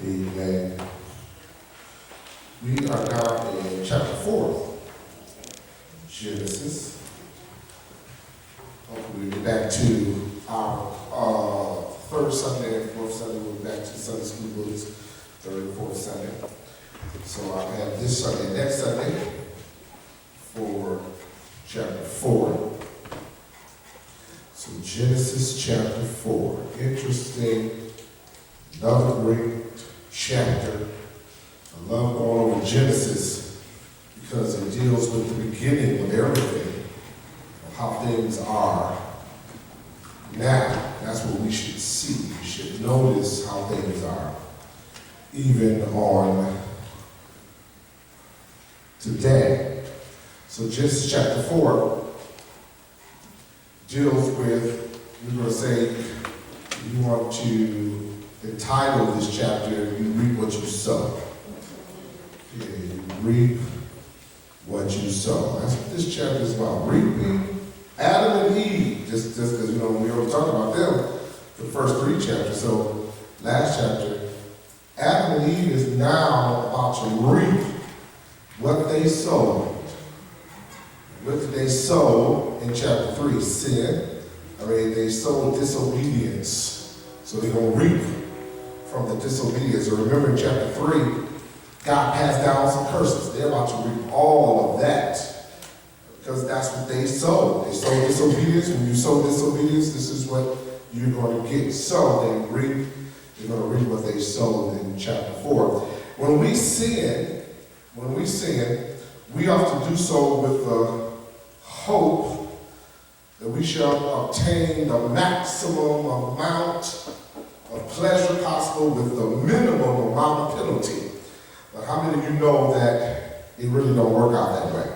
Amen. We are now in chapter 4, Genesis. Hopefully we'll get back to our third Sunday and fourth Sunday. We'll be back to Sunday school books, third and fourth Sunday. So I have this Sunday, next Sunday, for chapter 4. So Genesis chapter 4. Interesting, another great chapter. I love going over Genesis because it deals with the beginning of everything, of how things are now. That's what we should see. We should notice how things are, even on today. So Genesis chapter 4 deals with, we're going to say, you want to entitle this chapter, You Reap What You Sow. Okay, you reap what you sow. That's what this chapter is about. Reaping. Adam and Eve, just because, we already talked about them, the first 3 chapters. So last chapter, Adam and Eve is now about to reap what they sowed. What did they sow in chapter 3? Sin. They sowed disobedience. So they're going to reap from the disobedience. So remember in chapter 3, God passed down some curses. They're about to reap all of that because that's what they sowed. They sowed disobedience. When you sow disobedience, this is what you're going to get. So they're going to reap what they sowed in chapter 4. When we sin, we often do so with the hope that we shall obtain the maximum amount of pleasure possible with the minimum amount of penalty. But how many of you know that it really don't work out that way?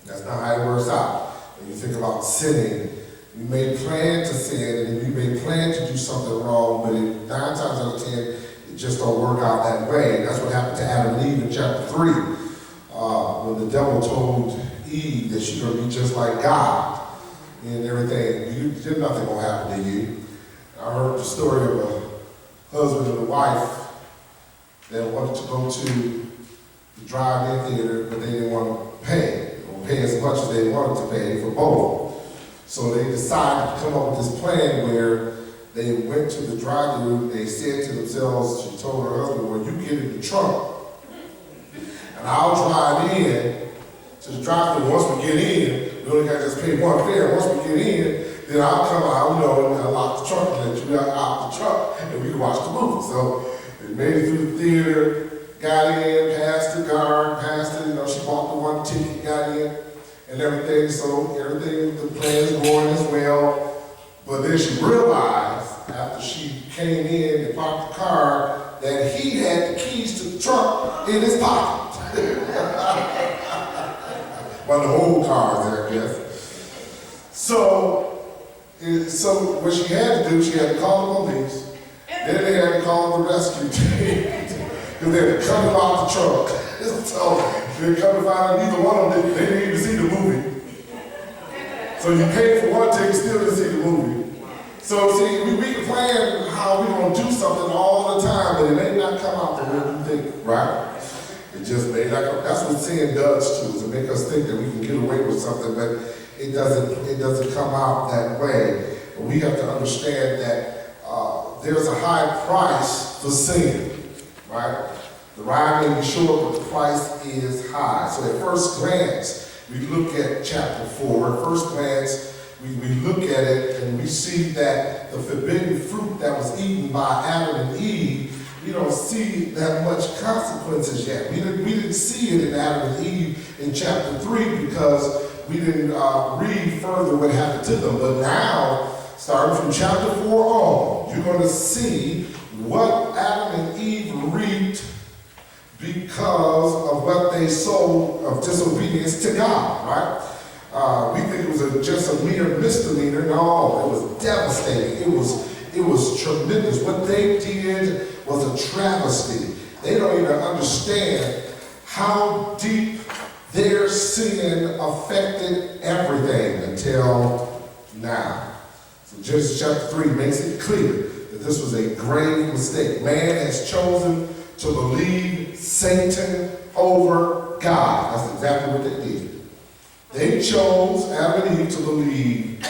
That's not how it works out. When you think about sinning, you may plan to sin and you may plan to do something wrong, but 9 times out of 10, it just don't work out that way. And that's what happened to Adam and Eve in chapter 3. When the devil told Eve that she's going to be just like God and everything, nothing going to happen to you. I heard the story of a husband and a wife that wanted to go to the drive-in theater, but they didn't want to pay. They didn't pay as much as they wanted to pay for both. So they decided to come up with this plan where they went to the drive-thru. They said to themselves, she told her husband, well, you get in the trunk, and I'll drive in to the drive-thru. Once we get in, we only got to just pay one fare. Once we get in, then I'll come out, and I'll lock the trunk and let you out the trunk, and we can watch the movie. So they made it through the theater, got in, passed the guard, she bought the one ticket, got in, and everything. So the plan is going as well. But then she realized, after she came in and parked the car, that he had the keys to the trunk in his pocket. One of the old cars there, I guess. So what she had to do, she had to call the police. Then they had to call the rescue team because they had to cut him out the trunk. So they come to find out neither one of them, they didn't even see the movie. So you paid for one ticket, still didn't see the movie. So see, we can plan how we're going to do something all the time, but it may not come out the way we think, right? It just may not. That's what sin does too, is to make us think that we can get away with something, but it doesn't come out that way. But we have to understand that there's a high price for sin, right? The ride may be short, but the price is high. So at first glance, we look at chapter 4. At first glance, we look at it and we see that the forbidden fruit that was eaten by Adam and Eve, we don't see that much consequences yet. We didn't see it in Adam and Eve in chapter 3 because we didn't read further what happened to them. But now, starting from chapter 4 on, you're going to see what Adam and Eve reaped because of what they sowed of disobedience to God, right? We think it was just a mere misdemeanor. No, it was devastating. It was tremendous. What they did was a travesty. They don't even understand how deep their sin affected everything until now. So Genesis chapter 3 makes it clear that that this was a grave mistake. Man has chosen to believe Satan over God. That's exactly what they did. They chose, Adam and Eve, to believe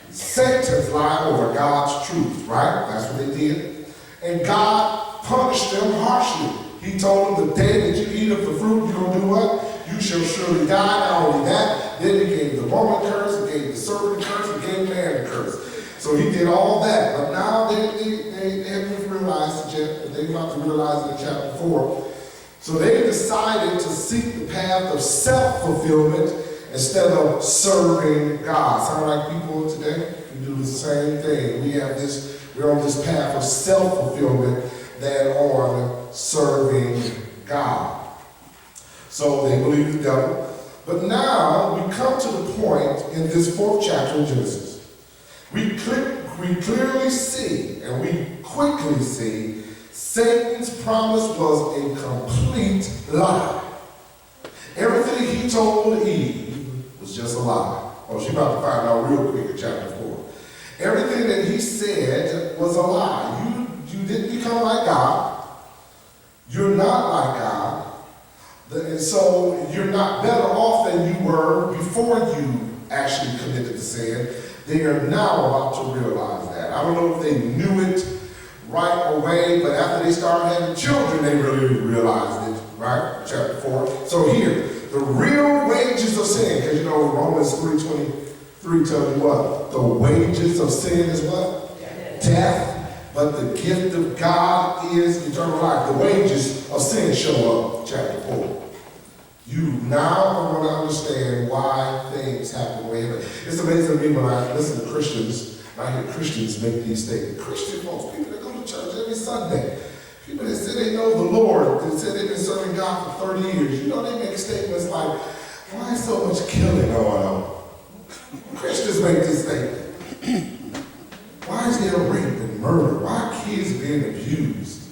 Satan's lie over God's truth, right? That's what they did. And God punished them harshly. He told them, the day that you eat of the fruit, you're going to do what? You shall surely die. Not only that, then he gave the woman a curse, he gave the serpent a curse, he gave man a curse. So he did all that. But now they haven't realized it yet, but they're about to realize it in chapter 4. So they decided to seek the path of self-fulfillment instead of serving God. Sound like people today? We do the same thing. We're on this path of self-fulfillment than on serving God. So they believe the devil. But now we come to the point in this 4th chapter of Genesis. We clearly see, and we quickly see, Satan's promise was a complete lie. Everything he told Eve was just a lie. Oh, she's about to find out real quick in chapter 4. Everything that he said was a lie. You didn't become like God. You're not like God. And so you're not better off than you were before you actually committed the sin. They are now about to realize that. I don't know if they knew it right away, but after they started having children, they really realized it, right? Chapter 4. So here, the real wages of sin, because you know Romans 3:23 tells you what? The wages of sin is what? Death. But the gift of God is eternal life. The wages of sin show up, chapter 4. You now are going to understand why things happen the way they happen. It's amazing to me when I listen to Christians, and I hear Christians make these statements. Christian folks, people that go to church every Sunday, people that say they know the Lord, that say they've been serving God for 30 years, you know, they make statements like, why is so much killing going on? Christians make this statement. Why is there rape and murder? Why are kids being abused?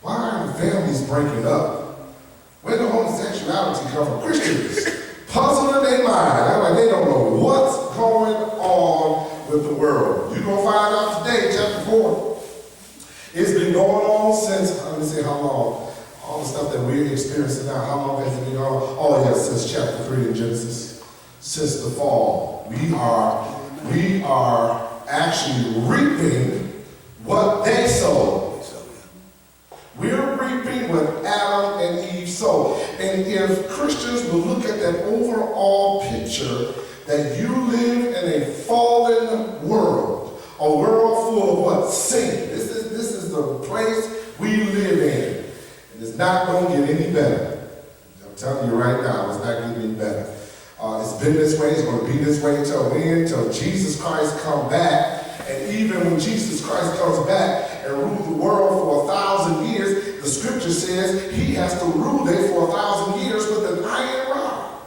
Why are the families breaking up? Where did homosexuality come from? Christians puzzled in their mind. Like they don't know what's going on with the world. You're going to find out today, chapter 4. It's been going on since, let me see how long. All the stuff that we're experiencing now, how long has it been going on? Oh, yeah, since chapter 3 in Genesis. Since the fall. We are actually reaping what they sowed. We're reaping what Adam and Eve sowed. And if Christians will look at that overall picture, that you live in a fallen world, a world full of what? Sin. This is the place we live in. And it's not going to get any better. I'm telling you right now, it's not getting any better. It's been this way, it's going to be this way until when? Until Jesus Christ comes back. And even when Jesus Christ comes back and rules the world for 1,000 years, the scripture says he has to rule there for 1,000 years with an iron rod.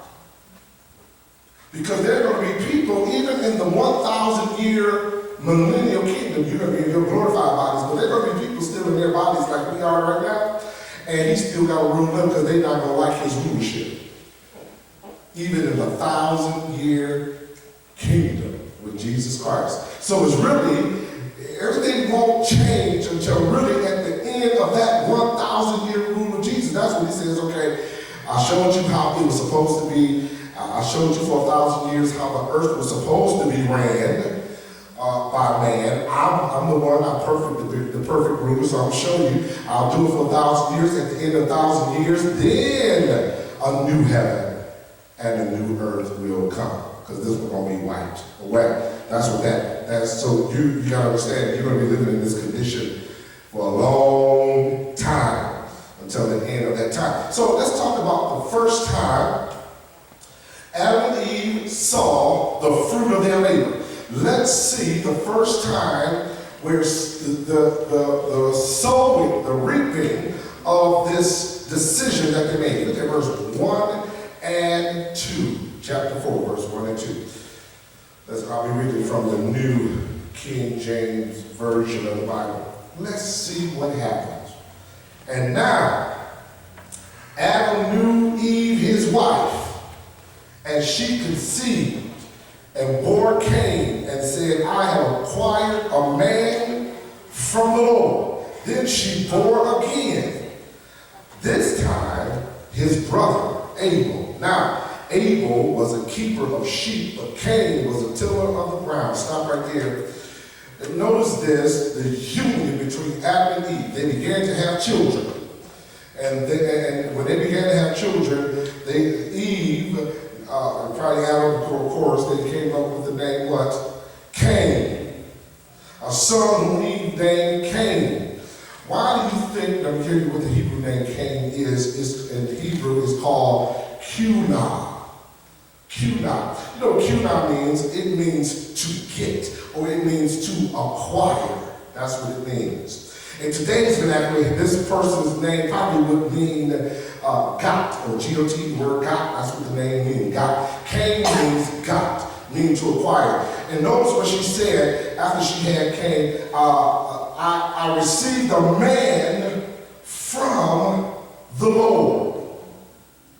Because there are going to be people, even in the 1,000-year millennial kingdom, you're going to be in your glorified bodies, but there are going to be people still in their bodies like we are right now, and he's still got to rule them because they're not going to like his rulership. Even in the 1,000-year kingdom with Jesus Christ. So it's really, everything won't change until really at the end of that 1,000-year rule of Jesus. That's when he says, okay, I showed you how it was supposed to be. I showed you for 1,000 years how the earth was supposed to be ran by man. I'm the one, I'm perfect, the perfect ruler, so I'm showing you. I'll do it for 1,000 years. At the end of 1,000 years, then a new heaven and a new earth will come. Because this one's going to be wiped away. That's what that's so you got to understand, you're going to be living in this condition for a long time until the end of that time. So let's talk about the first time Adam and Eve saw the fruit of their labor. Let's see the first time where the sowing, the reaping of this decision that they made. Look at verse 1 and 2. Chapter 4, verse 1 and 2. I'll be reading from the New King James Version of the Bible. Let's see what happens. And now, Adam knew Eve, his wife, and she conceived and bore Cain and said, I have acquired a man from the Lord. Then she bore again, this time his brother Abel. Now, Abel was a keeper of sheep, but Cain was a tiller of the ground. Stop right there. And notice this, the union between Adam and Eve. They began to have children. And when they began to have children, Eve, probably Adam, of course, they came up with the name what? Cain. A son whom Eve named Cain. Why do you think, let me tell you what the Hebrew name Cain is in Hebrew is called Cunah. Cunah. You know what Cunah means? It means to get, or it means to acquire. That's what it means. In today's vernacular, this person's name probably would mean got, or G-O-T, word got. That's what the name means, got. Cain means got, meaning to acquire. And notice what she said after she had Cain. I received a man from the Lord.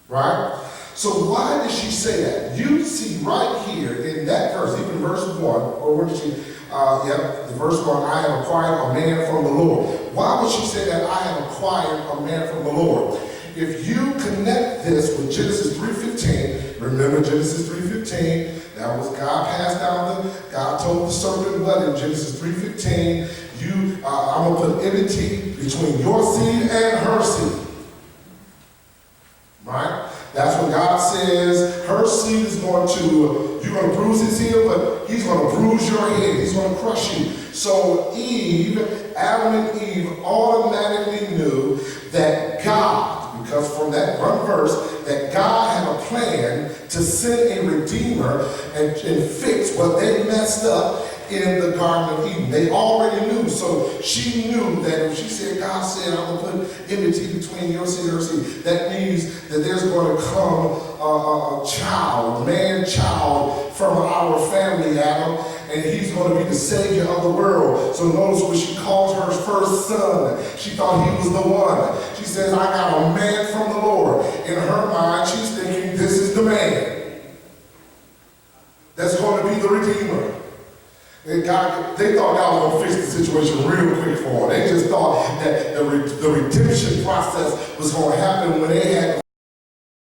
Right? So why did she say that? You see right here in that verse, even verse 1, or what did she, the verse 1, I have acquired a man from the Lord. Why would she say that I have acquired a man from the Lord? If you connect this with Genesis 3:15, remember Genesis 3:15, that was God passed down God told the serpent what in Genesis 3:15, I'm going to put enmity between your seed and her seed. Right? That's what God says. Her seed is going to, you're going to bruise his heel, but he's going to bruise your head. He's going to crush you. So Adam and Eve automatically knew that God, because from that one verse, that God had a plan to send a redeemer and fix what they messed up in the Garden of Eden. They already knew. So she knew that if she said, God said, I'm going to put enmity between your seed and her seed, that means that there's going to come a child, man-child from our family, Adam, and he's going to be the savior of the world. So notice when she calls her first son, she thought he was the one. She says, I got a man from the Lord. In her mind, she's thinking, this is the man that's going to be the redeemer. And they thought God was going to fix the situation real quick for them. They just thought that the redemption process was going to happen when they had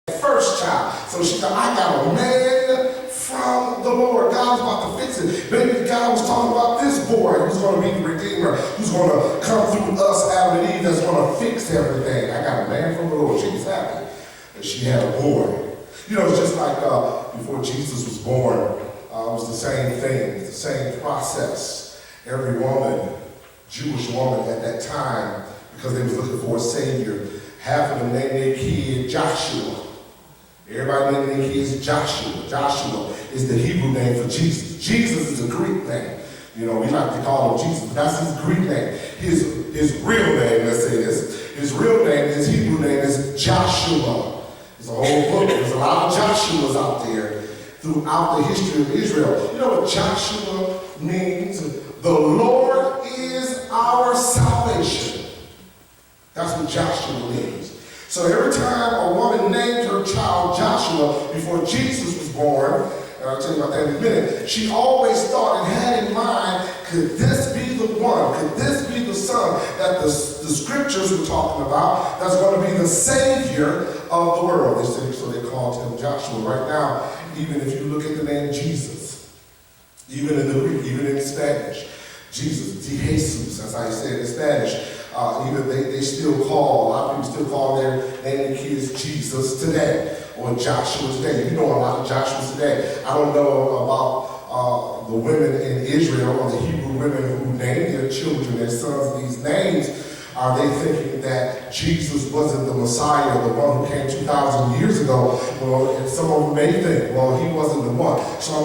the first child. So she thought, I got a man from the Lord. God's about to fix it. Maybe God was talking about this boy who's going to be the redeemer, who's going to come through us, Adam and Eve, that's going to fix everything. I got a man from the Lord. She was happy that she had a boy. You know, it's just like before Jesus was born, it was the same thing, the same process. Every woman, Jewish woman at that time, because they was looking for a savior, half of them named their kid Joshua. Everybody named their kids Joshua. Joshua is the Hebrew name for Jesus. Jesus is a Greek name. You know, we like to call him Jesus, but that's his Greek name. His real name, let's say this, his real name, his Hebrew name is Joshua. There's a whole book, there's a lot of Joshuas out there throughout the history of Israel. You know what Joshua means? The Lord is our salvation. That's what Joshua means. So every time a woman named her child Joshua before Jesus was born, and I'll tell you about that in a minute, she always thought and had in mind, could this be the one? Could this be the son that the scriptures were talking about that's going to be the savior of the world? So they called him Joshua. Right now, even if you look at the name Jesus, even in the Greek, even in Spanish, Jesus, Jesus, that's how you say it in Spanish. Even they still call, a lot of people still call their name kids Jesus today, or Joshua today. You know a lot of Joshuas today. I don't know about the women in Israel or the Hebrew women who named their children, their sons, these names. Are they thinking that Jesus wasn't the Messiah, the one who came 2,000 years ago? Well, and some of them may think, well, he wasn't the one. So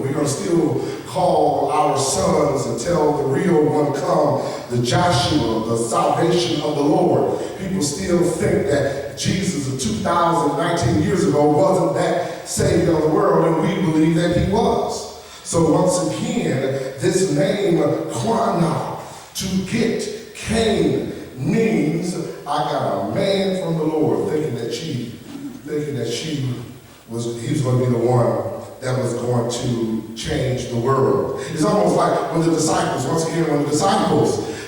we're going to still call our sons until the real one come, the Joshua, the salvation of the Lord. People still think that Jesus of 2,019 years ago wasn't that Savior of the world, and we believe that he was. So once again, this name, Quana, to get, Cain means I got a man from the Lord, thinking that he was going to be the one that was going to change the world. It's almost like when the disciples,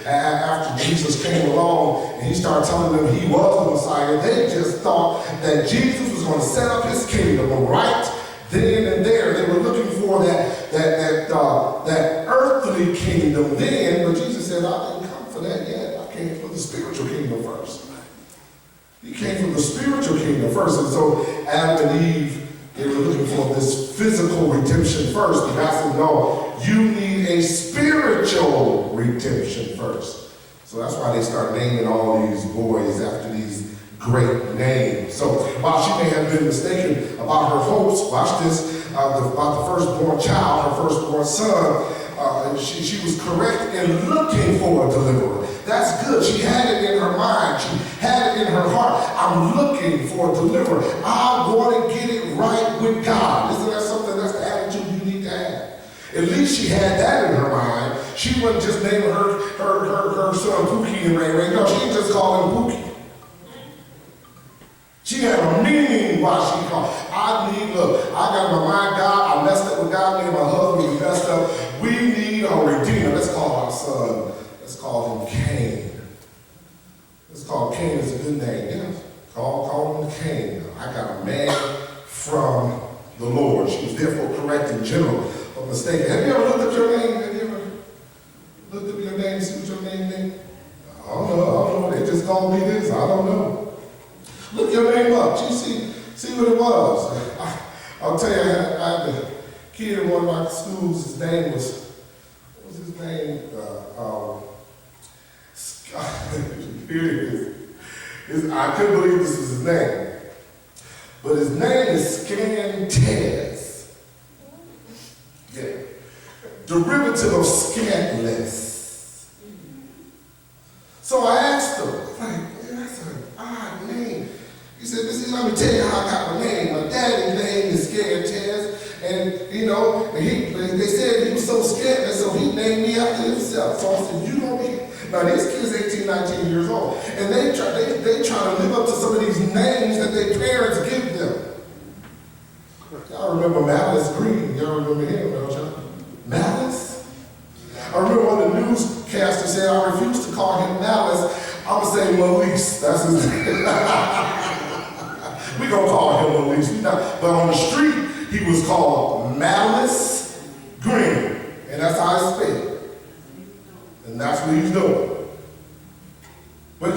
after Jesus came along and he started telling them he was the Messiah, they just thought that Jesus was going to set up his kingdom right then and there. They were looking for that earthly kingdom then, but Jesus said, I didn't come for that yet. I came for the spiritual kingdom first. He came from the spiritual kingdom first. And so Adam and Eve, they were looking for this physical redemption first. And God said, no, you need a spiritual redemption first. So that's why they start naming all these boys after these great names. So while she may have been mistaken about her hopes, watch this, about the firstborn child, her firstborn son, she was correct in looking for a deliverer. That's good. She had it in her mind. She had it in her heart. I'm looking for a deliverer. I want to get it right with God. Isn't that something? That's the attitude you need to have. At least she had that in her mind. She wasn't just naming her son Pookie and Ray Ray. No, she didn't just call him Pookie. She had a meaning why she called. I got my mind, God, I messed up with God, me and my husband, we messed up. We need a redeemer. Let's call our son, let's call him Cain. Let's call Cain is a good name, yes. Call him Cain. I got a man from the Lord. She was therefore correct in general, but mistaken. Have you ever looked up your name? Have you ever looked up your name, see what your name means? I don't know. They just called me this. I don't know. Look your name up. You see what it was. I'll tell you, I had a kid in one of my schools. His name was, what was his name? Here it is. I couldn't believe this was his name. But his name is Scantez. Yeah. Derivative of scantless. So I asked him, that's an odd name. He said, let me tell you how I got my name. My daddy's name is Scantez. And, they said he was so scared, so he named me after himself. So I said, you don't need. Now, these kids 18, 19 years old, and they try to live up to some of these names that their parents give them. Y'all remember Malice Green? Y'all remember him, don't y'all? Malice? I remember when the newscaster said, I refuse to call him Malice. I'm going to say Malise. That's his name. We're going to call him Malise. But on the street, he was called Malice Green. And that's how I spell. And that's what he's doing. But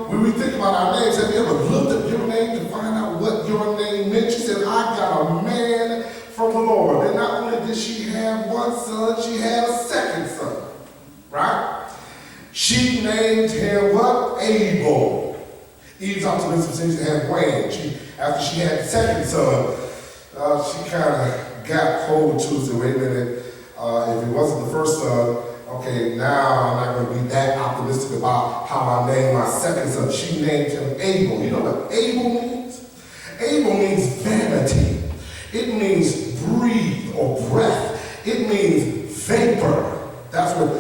when we think about our names, have you ever looked at your name to find out what your name meant? She said, I got a man from the Lord. And not only did she have one son, she had a second son. Right? She named him what? Abel. Eve's optimism seems to have waned. After she had the second son, she kind of got hold to it. Wait a minute, if it wasn't the first son, okay, now I'm not going to be that optimistic about how I name my second son. She named him Abel. You know what Abel means? Abel means vanity. It means breathe or breath. It means vapor. That's what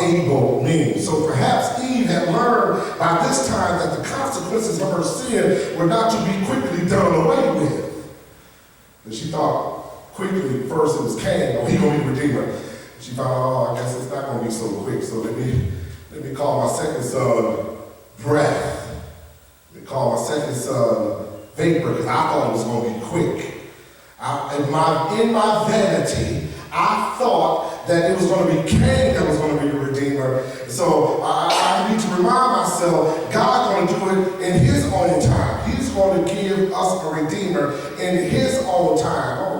Abel means. So perhaps Eve had learned by this time that the consequences of her sin were not to be quickly done away with. And she thought quickly, first it was Cain, he going to be redeemer. She found, I guess it's not going to be so quick. So let me call my second son breath. Let me call my second son vapor, because I thought it was going to be quick. In my vanity, I thought that it was going to be Cain that was going to be the redeemer. So I need to remind myself, God's going to do it in his own time. He's going to give us a redeemer in his own time. I'm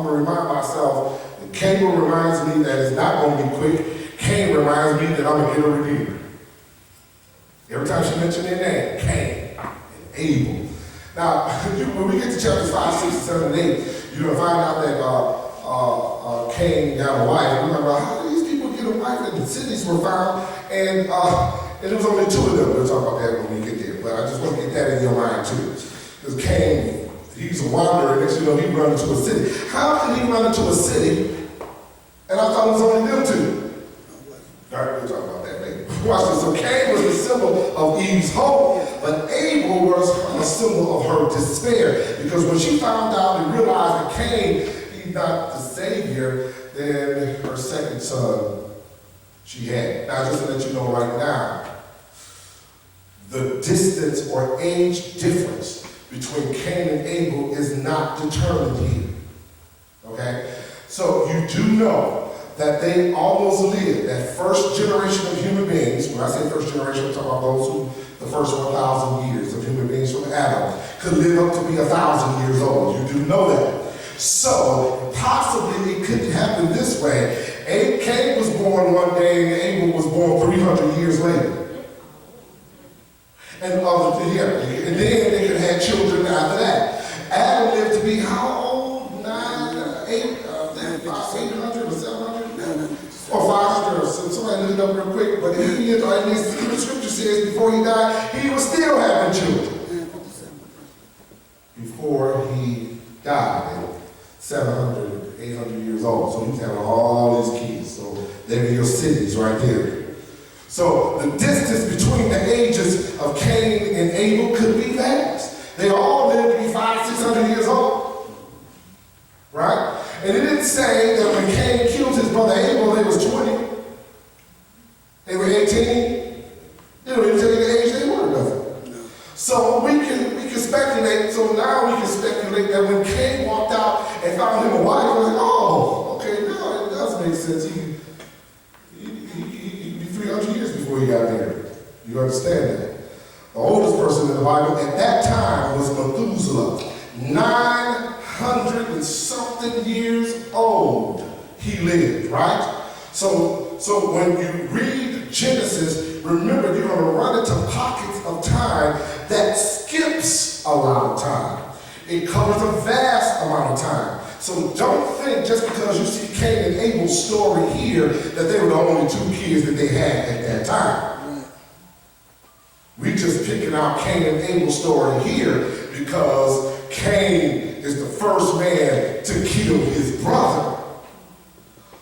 going to remind myself, Cain reminds me that it's not going to be quick. Cain reminds me that I'm going to get a redeemer. Every time she mentioned their name, Cain and Abel. Now, when we get to chapters 5, 6, 7, and 8, you're going to find out that Cain got a wife. Remember, how did these people get a wife? And the cities were found, and it was only two of them. We'll talk about that when we get there. But I just want to get that in your mind, too. Because Cain, he's a wanderer, and next he run into a city. How can he run into a city? And I thought it was only them two. All right, we'll talk about that later. Watch this. So Cain was the symbol of Eve's hope, but Abel was a symbol of her despair. Because when she found out and realized that Cain, he's not the savior, then her second son she had. Now, just to let you know right now, the distance or age difference between Cain and Abel is not determined here. Okay? So you do know that they almost lived, that first generation of human beings, when I say first generation, I'm talking about those who, the first 1,000 years of human beings from Adam, could live up to be 1,000 years old. You do know that. So possibly it could happen this way. Cain was born one day and Abel was born 300 years later. And then they could have children after that. Adam lived to be how old? 800 or 700? Or 500 or so. Somebody look it up real quick. But he lived, like the scripture says, before he died, he was still having children. Before he died, 700, 800 years old. So he's having all his kids. So they're your cities right there. So the distance between the ages of Cain and Abel could be vast. They all lived to be 500, 600 years old. Right? And it didn't say that when Cain killed his brother Abel, they was 20. They were 18. They don't even tell you the age they were, does it? No. So we can speculate. So now we can speculate that when Cain walked out and found him a wife, I was like, oh, okay, now it does make sense. He 300 years before he got married. You understand that? The oldest person in the Bible at that time was Methuselah. 900 and something years old he lived, right? So when you read Genesis, remember you're going to run into pockets of time that skips a lot of time. It covers a vast amount of time. So don't think just because you see Cain and Abel's story here that they were the only two kids that they had at that time. We just picking out Cain and Abel's story here because Cain is the first man to kill his brother.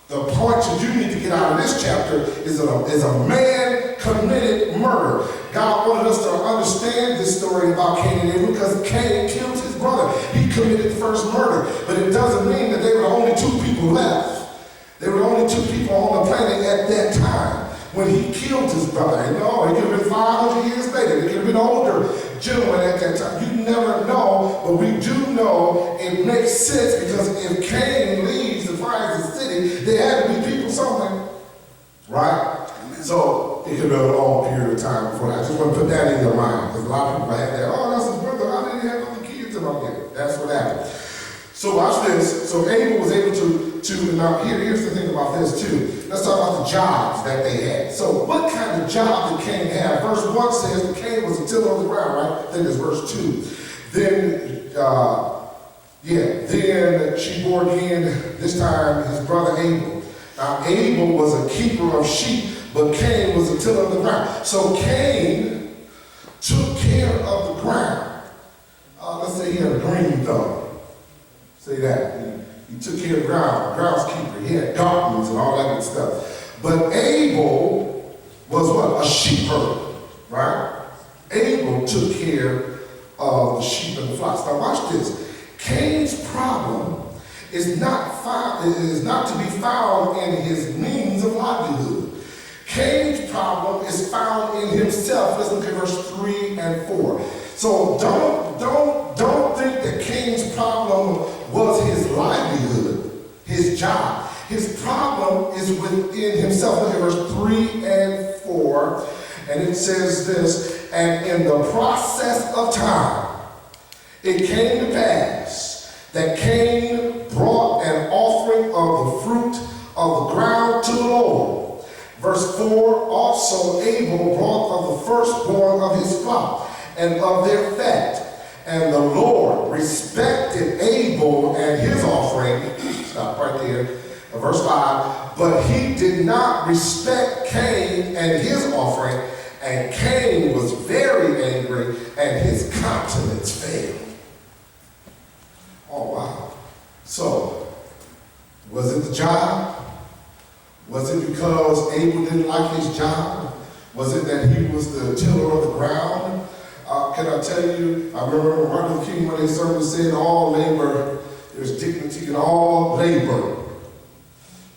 The point that you need to get out of this chapter is a man committed murder. God wanted us to understand this story about Cain and Abel because Cain killed his brother. He committed the first murder. But it doesn't mean that they were the only two people left. They were the only two people on the planet at that time when he killed his brother. And no, it could have been 500 years later. It could have been older gentlemen at that time. You never know, but we do know it makes sense because if Cain leaves and finds the city, there had to be people somewhere. Right? So it could be a long period of time before that. I just want to put that in your mind because a lot of people have that, oh, that's his brother. How did he have other kids? And all that. That's what happened. So watch this. So Abel was able to now here's the thing about this too. Let's talk about the jobs that they had. So what kind of job did Cain have? Verse 1 says that Cain was a tiller of the ground, right? I think it's verse 2. Then she bore again, this time his brother Abel. Now Abel was a keeper of sheep, but Cain was a tiller of the ground. So Cain took care of the ground. Let's say he had a green thumb. Say that. He took care of the groundskeeper. He had gardens and all that good stuff. But Abel was what? A sheep herder, right? Abel took care of the sheep and the flocks. Now watch this. Cain's problem is not to be found in his means of livelihood. Cain's problem is found in himself. Let's look at verse 3 and 4. So don't think that Cain's problem was his livelihood, his job. His problem is within himself. Look at verse 3 and 4. And it says this, and in the process of time, it came to pass that Cain brought an offering of the fruit of the ground to the Lord. Verse 4, also Abel brought of the firstborn of his flock and of their fat. And the Lord respected Abel and his offering. Stop right there. Verse 5. But he did not respect Cain and his offering. And Cain was very angry and his countenance failed. Oh, wow. So, was it the job? Was it because Abel didn't like his job? Was it that he was the tiller of the ground? Can I tell you, I remember Martin Luther King when they sermon said, all labor, there's dignity in all labor.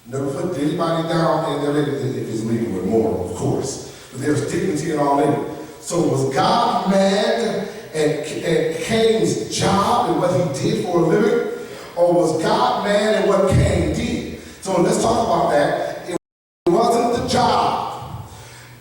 Never put anybody down in their labor, if it's legal with more, of course. But there's dignity in all labor. So was God mad at Cain's job and what he did for a living? Or was God mad at what Cain did? So let's talk about that. It wasn't the job.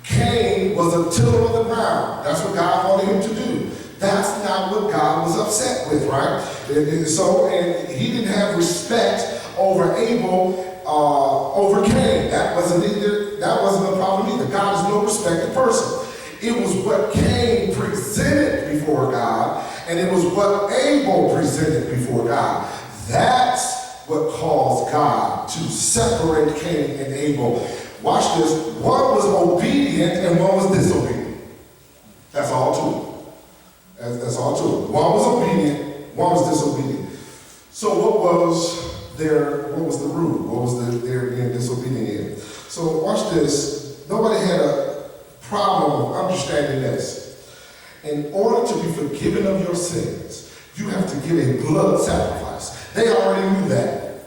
Cain was a tiller of the ground. That's what God wanted him to do. That's not what God was upset with, right? And he didn't have respect over Abel, over Cain. That wasn't a problem either. God is no respected person. It was what Cain presented before God, and it was what Abel presented before God. That's what caused God to separate Cain and Abel. Watch this. One was obedient and one was disobedient. That's all to it. That's all to it. One was obedient, one was disobedient. So what was the root? What was their being disobedient in? So watch this. Nobody had a problem of understanding this. In order to be forgiven of your sins, you have to give a blood sacrifice. They already knew that.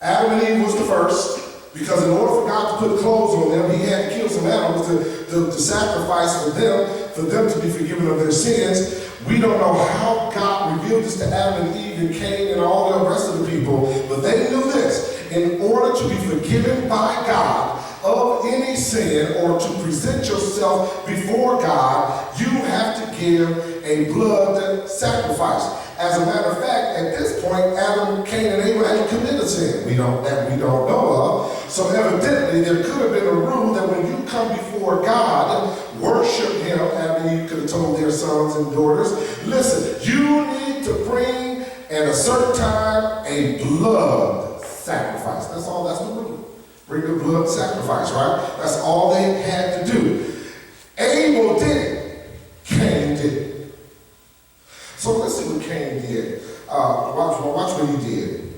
Adam and Eve was the first. Because in order for God to put clothes on them, he had to kill some animals to sacrifice for them to be forgiven of their sins. We don't know how God revealed this to Adam and Eve and Cain and all the rest of the people, but they knew this. In order to be forgiven by God of any sin or to present yourself before God, you have to give a blood sacrifice. As a matter of fact, at this point, Adam, Cain, and Abel had committed sin we don't know of. So evidently, there could have been a rule that when you come before God, worship him, and you could have told their sons and daughters, listen, you need to bring at a certain time a blood sacrifice. That's all, that's the rule. Bring the blood sacrifice, right? That's all they had to do. Abel did it. Cain did it. So let's see what Cain did. Watch what he did.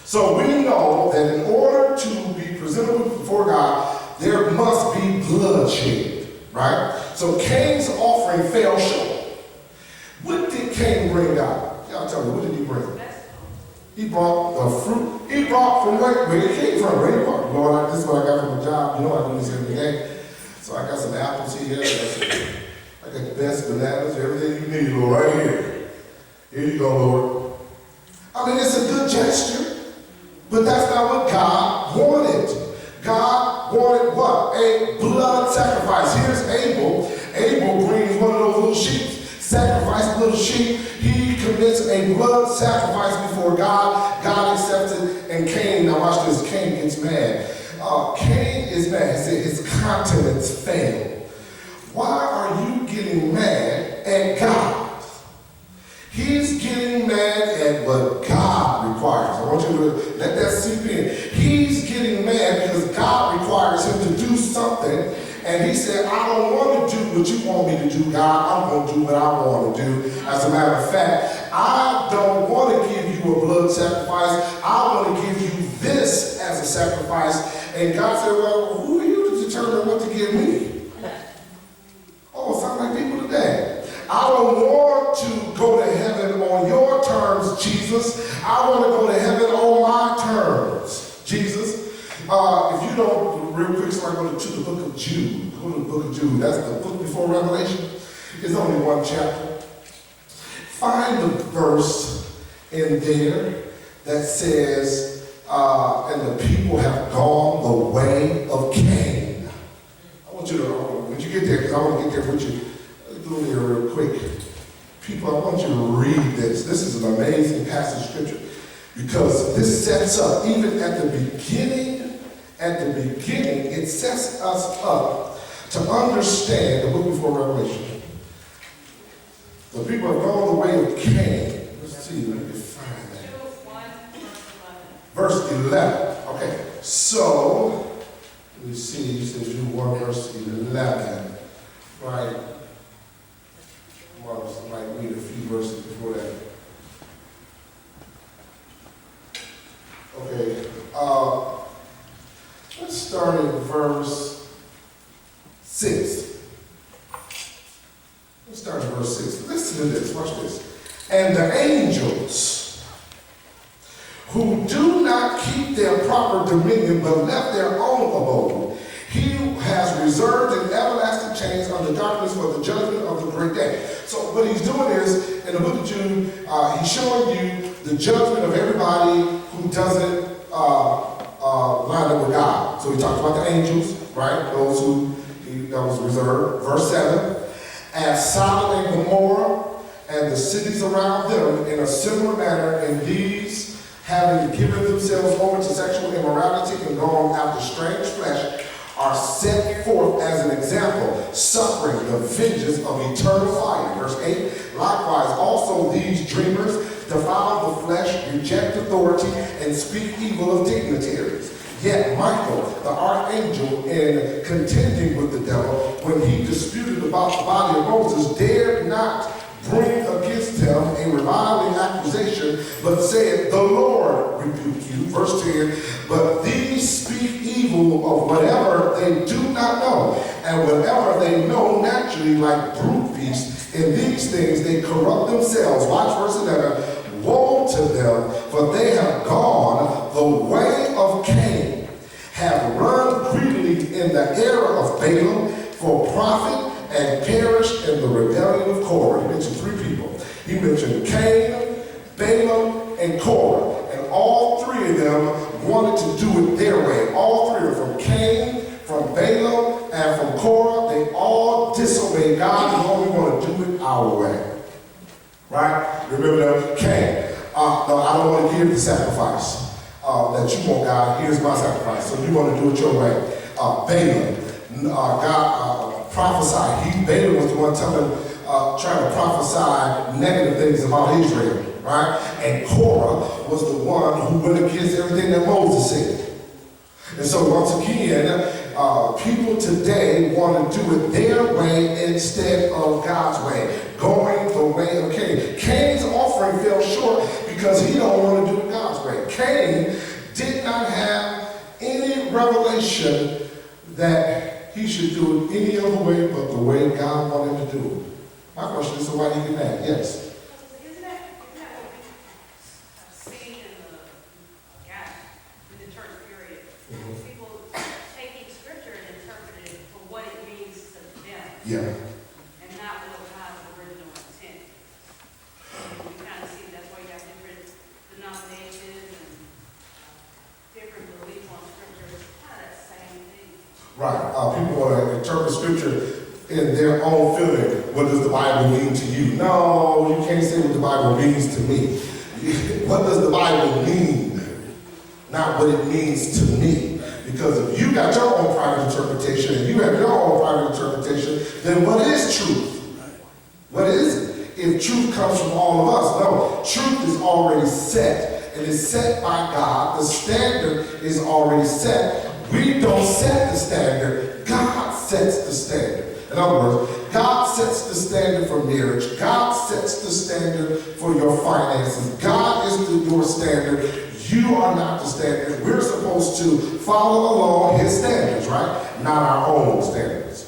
So we know that in order to be presentable before God, there must be bloodshed, right? So Cain's offering fell short. What did Cain bring God? Y'all tell me, what did he bring? He brought the fruit. He brought from where it came from. Where he brought. Lord, this is what I got from the job. You know I do this every day. So I got some apples here. I got the best bananas, everything you need, Lord, right here. Here you go, Lord. I mean, it's a good gesture, but that's not what God wanted. God wanted what? A blood sacrifice. Here's Abel. Abel brings one of those little sheep. Sacrifice a little sheep. He commits a blood sacrifice before God. God accepts it. And Cain, now watch this, Cain gets mad. Cain is mad. He said his countenance failed. Why are you getting mad at God? He's getting mad at what God requires. I want you to let that seep in. He's getting mad because God requires him to do something. And he said, I don't want to do what you want me to do, God. I'm going to do what I want to do. As a matter of fact, I don't want to give you a blood sacrifice. I want to give you this as a sacrifice. And God said, well, who are you to determine what to give me? Oh, sound like people today. I don't want to go to heaven on your terms, Jesus. I want to go to heaven on my terms, Jesus. If you don't, real quick, so I go to the book of Jude. Go to the book of Jude. That's the book before Revelation. It's only one chapter. Find the verse in there that says, and the people have gone the way of Cain. I want you to, when you get there, because I want to get there with you, go there real quick. People, I want you to read this. This is an amazing passage of scripture because this sets up, even at the beginning, it sets us up to understand the book before Revelation. The people have gone the way of Cain. Let's see, let me find that. Verse 11. Okay, so, let me see, it says Jude 1, verse 11. Right. I might read a few verses before that. Okay. Let's start at verse 6. Let's start at verse 6. Listen to this. Watch this. And the angels who do not keep their proper dominion but left their own abode, he has reserved in everlasting chains under darkness for the judgment of the great day. So what he's doing is, in the book of Jude, he's showing you the judgment of everybody who doesn't line up with God. So he talks about the angels, right? Those who that was reserved. Verse 7, as Sodom and Gomorrah and the cities around them in a similar manner, in these, having given themselves over to sexual immorality and gone after strange flesh, are set forth as an example, suffering the vengeance of eternal fire. Verse 8, likewise also these dreamers defile the flesh, reject authority, and speak evil of dignitaries. Yet Michael, the archangel, in contending with the devil, when he disputed about the body of Moses, dared not bring against him a reviling accusation, but said, the Lord rebuke you. Verse 10, but these speak evil of whatever they do not know, and whatever they know naturally, like brute beasts. In these things they corrupt themselves. Watch verse 11. Woe to them, for they have gone the way of Cain, have run greedily in the error of Balaam for profit, and perished in the rebellion of Korah. He mentioned 3 people. He mentioned Cain, Balaam, and Korah. And all 3 of them wanted to do it their way. All 3 are from Cain, from Balaam, and from Korah. They all disobeyed God and only want to do it our way. Right? Remember Cain. No, I don't want to give the sacrifice that you want, God. Here's my sacrifice. So you want to do it your way. Balaam, God prophesied. Balaam was the one trying to prophesy negative things about Israel. Right? And Korah was the one who went against everything that Moses said. And so once again, people today want to do it their way instead of God's way, going the way of Cain. Cain's offering fell short because he don't want to do it God's way. Cain did not have any revelation that he should do it any other way but the way God wanted to do it. My question is, so why did he get mad? Yes. Isn't that what we see in the church period? People taking scripture and interpreting it for what it means to them. Yeah. And not what God's original intent. And we kind of see that's why you have different denominations and different beliefs on scripture. It's kind of that same thing. Right. People want to interpret scripture in their own feeling. What does the Bible mean to you? No, you can't say what the Bible means to me. What does the Bible mean? Not what it means to me. Because if you got your own private interpretation and you have your own private interpretation, then what is truth? What is it? If truth comes from all of us, no. Truth is already set. It is set by God. The standard is already set. We don't set the standard. God sets the standard. In other words, God sets the standard for marriage. God sets the standard for your finances. God is your standard. You are not the standard. We're supposed to follow along his standards, right? Not our own standards.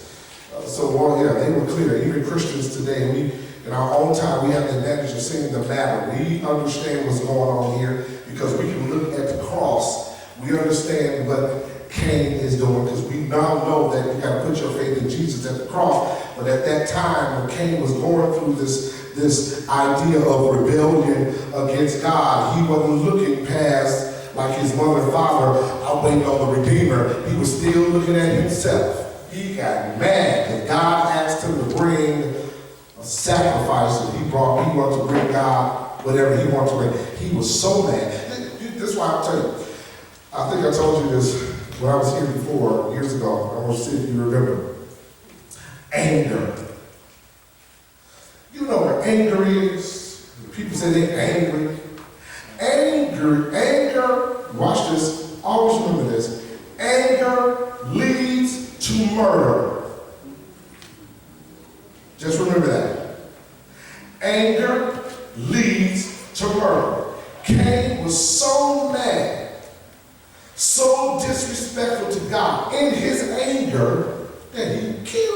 They were clear. Even Christians today, in our own time, we have the advantage of seeing the matter. We understand what's going on here because we can look at the cross. We understand what Cain is doing because we now know that you got to put your faith in Jesus at the cross. But at that time, when Cain was going through this idea of rebellion against God, he wasn't looking past like his mother and father out waiting on the Redeemer. He was still looking at himself. He got mad because God asked him to bring a sacrifice, and he wanted to bring God whatever he wanted to bring. He was so mad. This is why I'll tell you. I think I told you this when I was here before, years ago. I want to see if you remember. Anger. You know what anger is? People say they're angry. Anger, watch this, always remember this. Anger leads to murder. Just remember that. Anger leads to murder. Cain was so mad, so disrespectful to God in his anger that he killed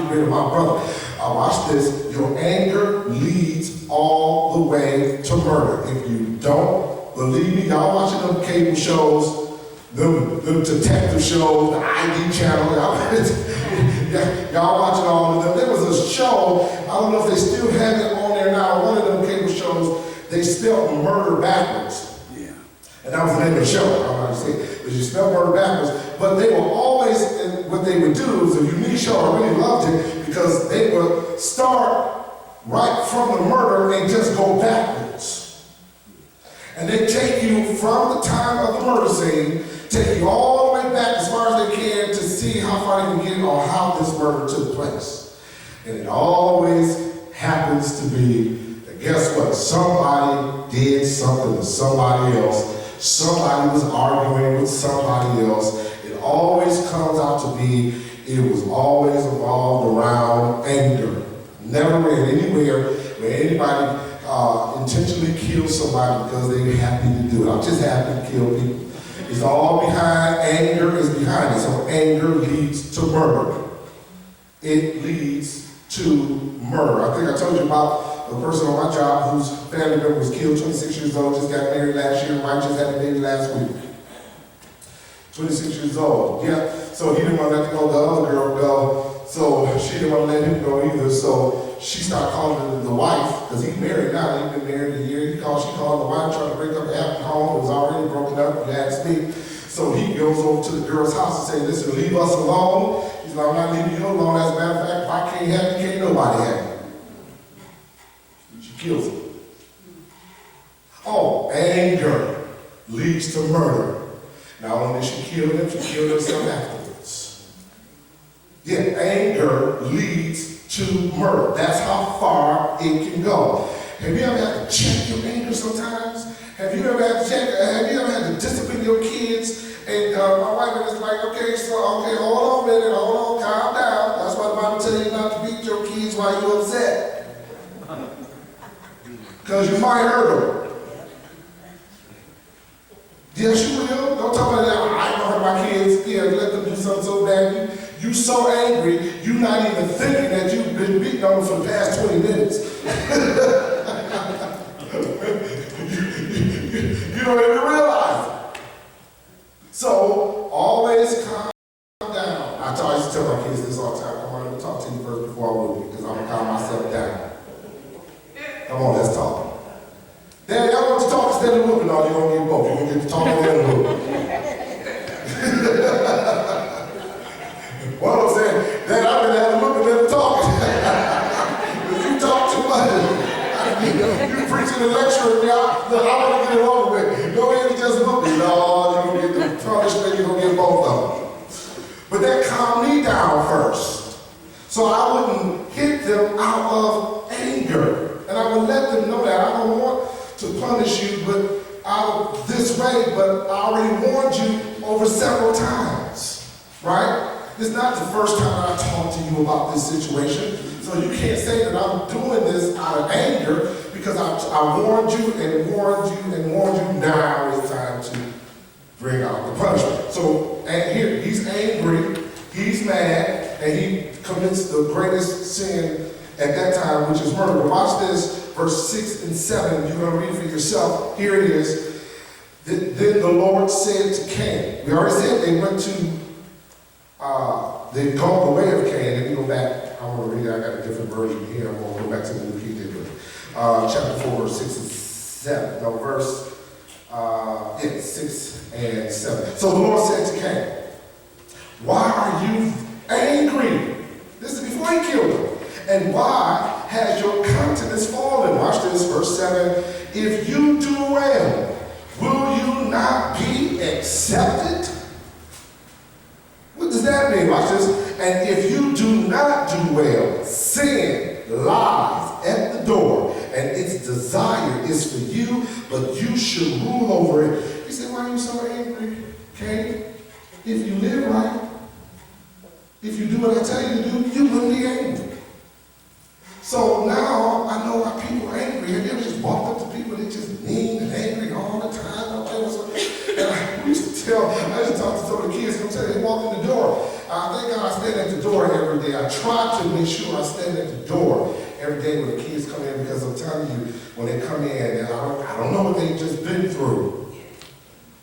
get rid of my brother. Watch this. Your anger leads all the way to murder. If you don't believe me, y'all watching them cable shows, them detective shows, the ID channel, y'all watching all of them. There was a show, I don't know if they still have it on there now, one of them cable shows, they spelled murder backwards. Yeah. And that was the name of the show, I don't know how to say it, but you spell murder backwards. But they were always, and what they would do, it was a unique show, I really loved it, because they would start right from the murder and just go backwards. And they take you from the time of the murder scene, take you all the way back as far as they can to see how far they can get on how this murder took place. And it always happens to be, guess what? Somebody did something to somebody else. Somebody was arguing with somebody else. It always comes out to be, it was always involved around anger. Never read anywhere where anybody intentionally killed somebody because they were happy to do it. I'm just happy to kill people. It's all behind, anger is behind it. So anger leads to murder. It leads to murder. I think I told you about a person on my job whose family member was killed, 26 years old, just got married last year, wife just had a baby last week. 26 years old, yeah. So he didn't want to let the other girl go, so she didn't want to let him go either, so she started calling the wife, because he's married now, he's been married a year, she called the wife, trying to break up the happy home, it was already broken up, if you ask me. So he goes over to the girl's house and says, listen, leave us alone. He's like, I'm not leaving you alone, as a matter of fact, if I can't have you, can't nobody have you. She kills him. Oh, anger leads to murder. Not only did she kill him, she killed herself afterwards. Yeah, anger leads to murder. That's how far it can go. Have you ever had to check your anger sometimes? Have you ever had to discipline your kids? And my wife is like, okay, hold on a minute, hold on, calm down. That's why the Bible tells you not to beat your kids while you're upset. Because you might hurt them. Yes, you will. Don't talk about that. I ain't gonna hurt my kids. Yeah, let them do something so bad. You so angry, you're not even thinking that you've been beating on them for the past 20 minutes. You don't even realize it. So, always calm down. I used to tell my kids this all the time. Come on, let me talk to you first before I move you, because I'm going to calm myself down. Come on, let's talk. Daddy, I want to talk instead of whooping. No, you're going to get both. You're going to get to talk and whooping. What I'm saying, Dad, I've been having a whooping and talking. You talk too much. You preaching and lecturing me out. Look, I want to get it over with. Go ahead and just whoop me. No, you're going to get the punishment. You're going to get both of them. But that calmed me down first. So I wouldn't hit them out of anger. And I would let them know that I don't want to punish you out this way, but I already warned you over several times, right? It's not the first time I talked to you about this situation, so you can't say that I'm doing this out of anger, because I warned you and warned you and warned you. Now it's time to bring out the punishment. So and here, he's angry, he's mad, and he commits the greatest sin at that time, which is murder. But watch this, verse 6 and 7, you're going to read it for yourself. Here it is. Then the Lord said to Cain. We already said they went to, they've gone the way of Cain. If you go back, I want to read it, I got a different version here. I'm going to go back to the New King James. Chapter 4, verse 6 and 7. No, verse 6 and 7. So the Lord said to Cain, why are you angry? This is before he killed him. And why has your countenance fallen? Watch this, verse 7. If you do well, will you not be accepted? What does that mean? Watch this. And if you do not do well, sin lies at the door, and its desire is for you, but you should rule over it. He said, why are you so angry, Cain? If you live right, if you do what I tell you to do, you wouldn't be angry. So now I know why people are angry. Have you ever just walked up to people that just mean and angry all the time? And I used to talk to some of the kids, they walk in the door. I thank God I stand at the door every day. I try to make sure I stand at the door every day when the kids come in, because I'm telling you, when they come in, and I don't know what they've just been through.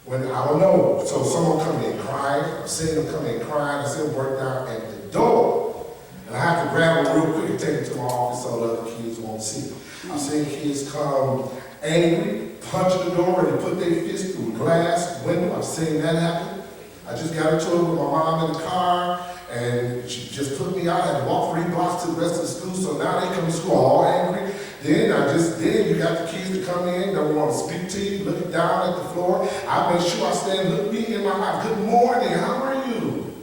When I don't know. So someone come in crying, I'm seeing them come in crying, I see them working out at the door. And I have to grab them real quick and take them to my office so the other kids won't see. I've seen kids come angry, punch the door, and put their fist through a glass window. I've seen that happen. I just got into it with my mom in the car, and she just put me out. I had to walk 3 blocks to the rest of the school, so now they come to school all angry. Then you got the kids that come in, don't want to speak to you, looking down at the floor. I make sure I stand, look me in my eye. Good morning, how are you?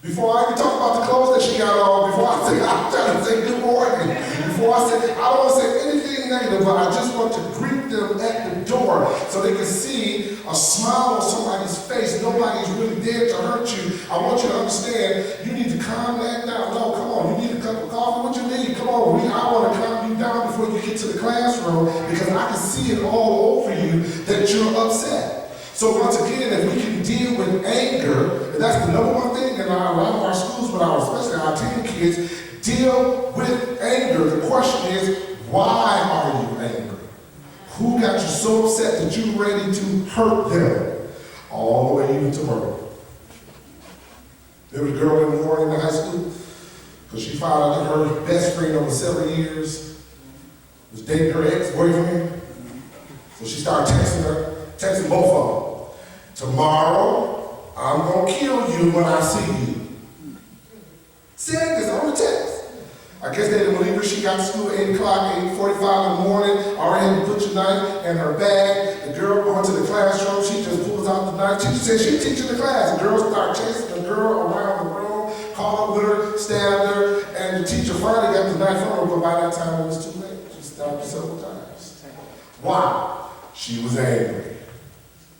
Before I even talk about the clothes that she got on, I'm trying to say good morning. Before I don't want to say anything negative, but I just want to greet them at the door so they can see a smile on somebody's face. Nobody's really there to hurt you. I want you to understand, you need to calm that down. No, come on, you need a cup of coffee. What you need? Come on, I want to calm you down before you get to the classroom, because I can see it all over you that you're upset. So once again, if we can deal with anger, and that's the number one thing in a lot of our schools, but especially our teen kids, deal with anger. The question is, why are you angry? Who got you so upset that you're ready to hurt them? All the way even to murder. There was a girl in Warren in high school, because she found out that her best friend over 7 years was dating her ex-boyfriend. So she started texting both of them. Tomorrow, I'm going to kill you when I see you. Said this on the text. I guess they didn't believe her. She got to school at 8 o'clock, 8:45 in the morning, already had to put your knife in her bag. The girl going to the classroom, she just pulls out the knife. Teacher said she's teaching the class. The girl started chasing the girl around the room, called up with her, stabbed her, and the teacher finally got the knife from her, but by that time it was too late. She stabbed her several times. Why? She was angry.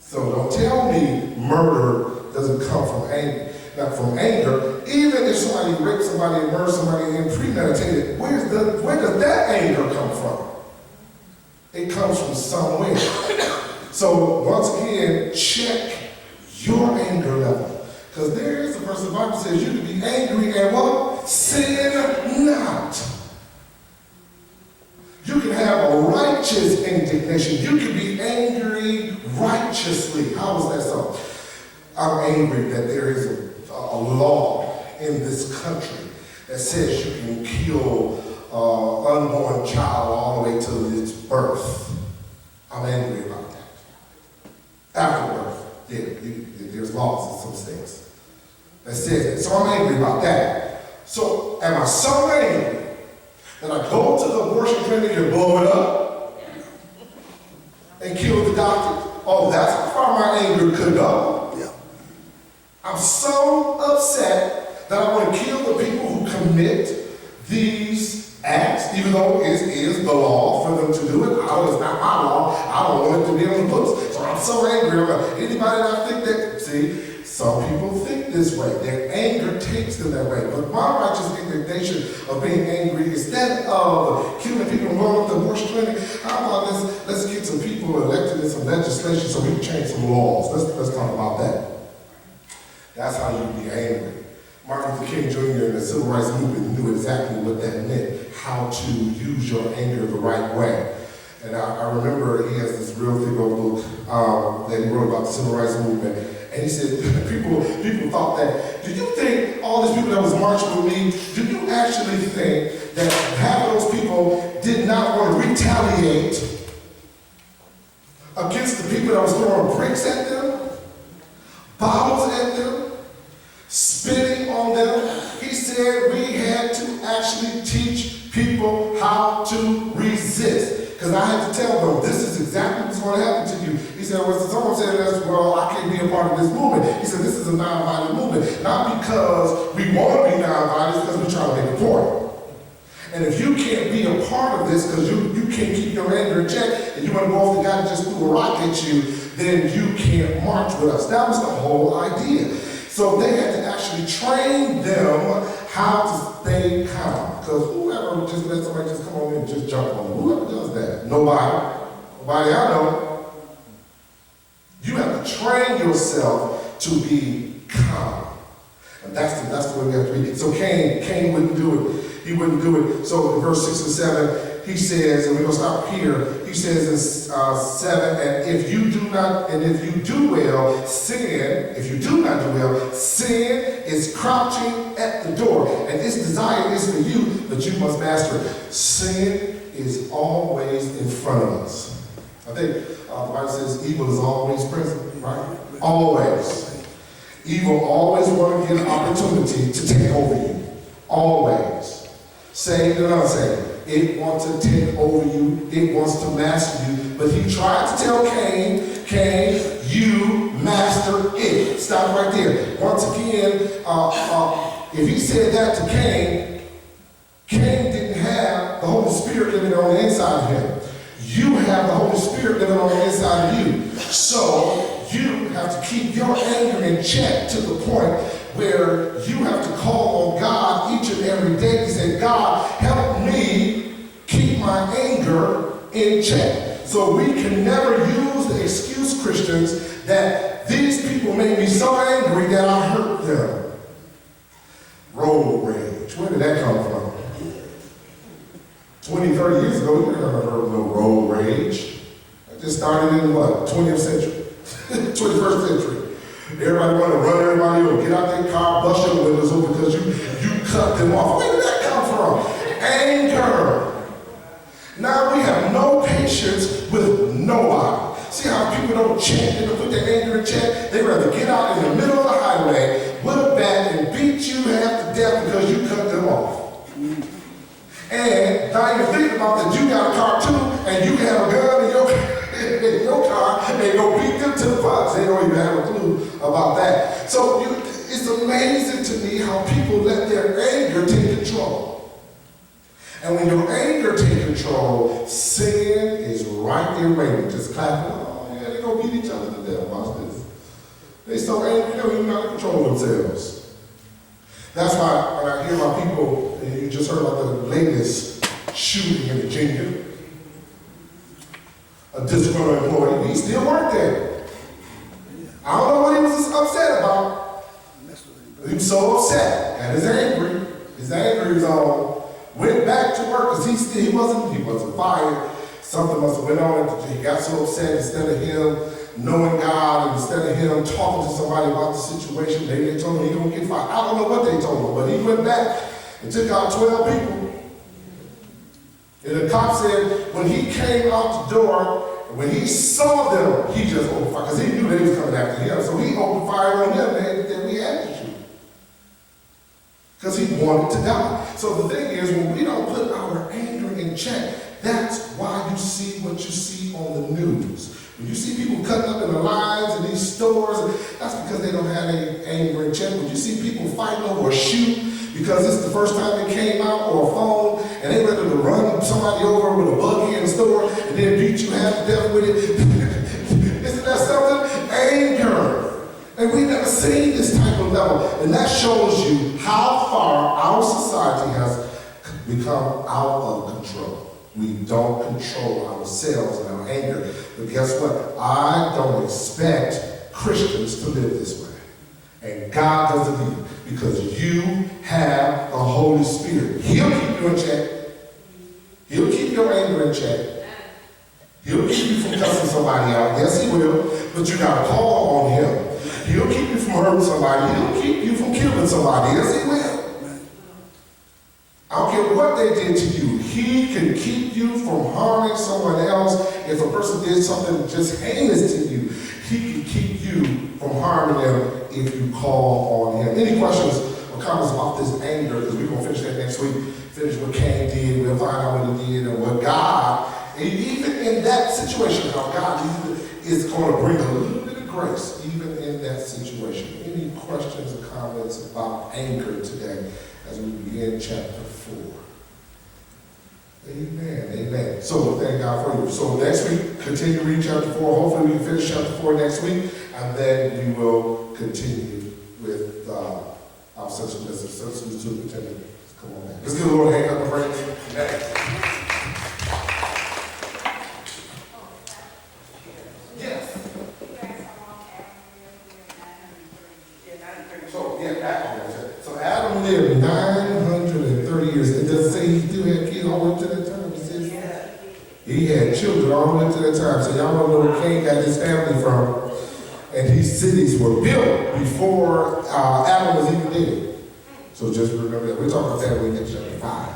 So don't tell me murder doesn't come from anger. Now, from anger, even if somebody raped somebody and murdered somebody and premeditated, where does that anger come from? It comes from somewhere. So once again, check your anger level. Because there is a verse in the Bible says you can be angry and what? Sin not. You can have a righteous indignation. You can be angry righteously. How is that so? I'm angry that there is a law in this country that says you can kill an unborn child all the way to its birth. I'm angry about that. After birth, there's laws in some states that says that. So I'm angry about that. So am I so angry that I go to the abortion clinic and blow it up and kill the doctor? Oh, that's how far my anger could go. Yeah. I'm so upset that I want to kill the people who commit these acts, even though it is the law for them to do it. Oh, it's not my law. I don't want it to be on the books. So I'm so angry. Anybody that think that, see, some people think this way. Their anger takes them that way. But my righteous indignation of being angry, instead of killing people and going up to the abortion clinic, how about let's get some people elected in some legislation so we can change some laws. Let's talk about that. That's how you be angry. Martin Luther King Jr. in the Civil Rights Movement knew exactly what that meant, how to use your anger the right way. And I remember he has this real thick old book that he wrote about the Civil Rights Movement. And he said, people thought that, do you think all these people that was marching with me, do you actually think that half of those people did not want to retaliate against the people that was throwing bricks at them, bottles at them, spitting on them? He said we had to actually teach people how to resist. Because I had to tell them, this is exactly what's going to happen to you. He said, well, someone said, well, I can't be a part of this movement. He said, this is a nonviolent movement. Not because we want to be nonviolent, it's because we're trying to make a point. And if you can't be a part of this because you can't keep your anger in check and you want to go off the guy that just threw a rock at you, then you can't march with us. That was the whole idea. So they had to actually train them how to stay calm. Because whoever just let somebody just come on in and just jump on them, whoever does that? Nobody. Nobody I know. You have to train yourself to be calm. And that's the way we have to read it. So Cain wouldn't do it. He wouldn't do it. So in verse 6 and 7, he says, and we're going to stop here. He says in 7, and if you do do well, sin, if you do not do well, sin is crouching at the door. And its desire is for you, but you must master it. Sin is always in front of us. I think the Bible says evil is always present, right? Always. Evil always wants to get an opportunity to take over you. Always. Saved and unsaved. It wants to take over you. It wants to master you. But he tried to tell Cain, Cain, you master it. Stop right there. Once again, if he said that to Cain, Cain didn't have the Holy Spirit living on the inside of him. You have the Holy Spirit living on the inside of you. So you have to keep your anger in check to the point where you have to call on God each and every day and say, God, help me keep my anger in check. So we can never use the excuse, Christians, that these people made me so angry that I hurt them. Road rage. Where did that come from? 20, 30 years ago, we never heard of no road rage. It just started in what? 20th century. 21st century. Everybody want to run everybody over, get out their car, bust your windows over because you cut them off. Where did that come from? Anger. Now we have no patience with nobody. See how people don't check, they don't put their anger in check? They rather get out in the middle of the highway with a bat and beat you half to death because you cut them off. And now you think about that you got a car too, and you have a gun in your car, and go beat them to the punch. They don't even have a clue about that. So it's amazing to me how people let their anger take control. And when your anger takes control, sin is right there waiting, just clapping. Oh yeah, they gonna beat each other to death. Watch this. They so angry, they don't even know how to control themselves. That's why when I hear about people, and you just heard about the latest shooting in Virginia, a disgruntled employee, he still worked there. I don't know what he was upset about. He was so upset, and his anger was on. Went back to work because he wasn't fired. Something must have went on. He got so upset instead of him knowing God, and instead of him talking to somebody about the situation, maybe they told him he don't get fired. I don't know what they told him, but he went back and took out 12 people. And the cop said when he came out the door, when he saw them, he just opened fire because he knew they was coming after him. So he opened fire on them, and we had to shoot. Because he wanted to die. So the thing is, when we don't put our anger in check, that's why you see what you see on the news. When you see people cutting up in the lines in these stores, that's because they don't have any anger in check. When you see people fighting over a shoe because it's the first time it came out, or a phone, and they ready to run somebody over with a buggy in the store and then beat you half to death with it. Isn't that something? Anger. And we've never seen this type of level. And that shows you how far our society has become out of control. We don't control ourselves and our anger. But guess what? I don't expect Christians to live this way. And God doesn't either. Because you have the Holy Spirit. He'll keep you in check. He'll keep your anger in check. He'll keep you from cussing somebody out. Yes, he will. But you got to call on him. He'll keep you from hurting somebody. He'll keep you from killing somebody. Yes, he will. I don't care what they did to you. He can keep you from harming someone else. If a person did something just heinous to you, he can keep you from harming them if you call on him. Any questions or comments about this anger? Because we're going to finish that next week. Finish what Cain did. We'll find out what he did and what God, and even in that situation, how God is going to bring a little bit of grace, even in that situation. Any questions or comments about anger today as we begin chapter 4? Amen, amen. So thank God for you. So next week, continue reading chapter 4. Hopefully we can finish chapter 4 next week, and then we will continue with our substitute superintendent. Come on, man. Let's give the Lord a hand up and praise. Yes. So, yeah, lived 930 years. It doesn't say he still had kids all the way up to that time. It says he had children all the way up to that time. So y'all want to know where Cain got his family from. And these cities were built before Adam was even dead. So just remember that. We'll talk about that when we get to chapter 5.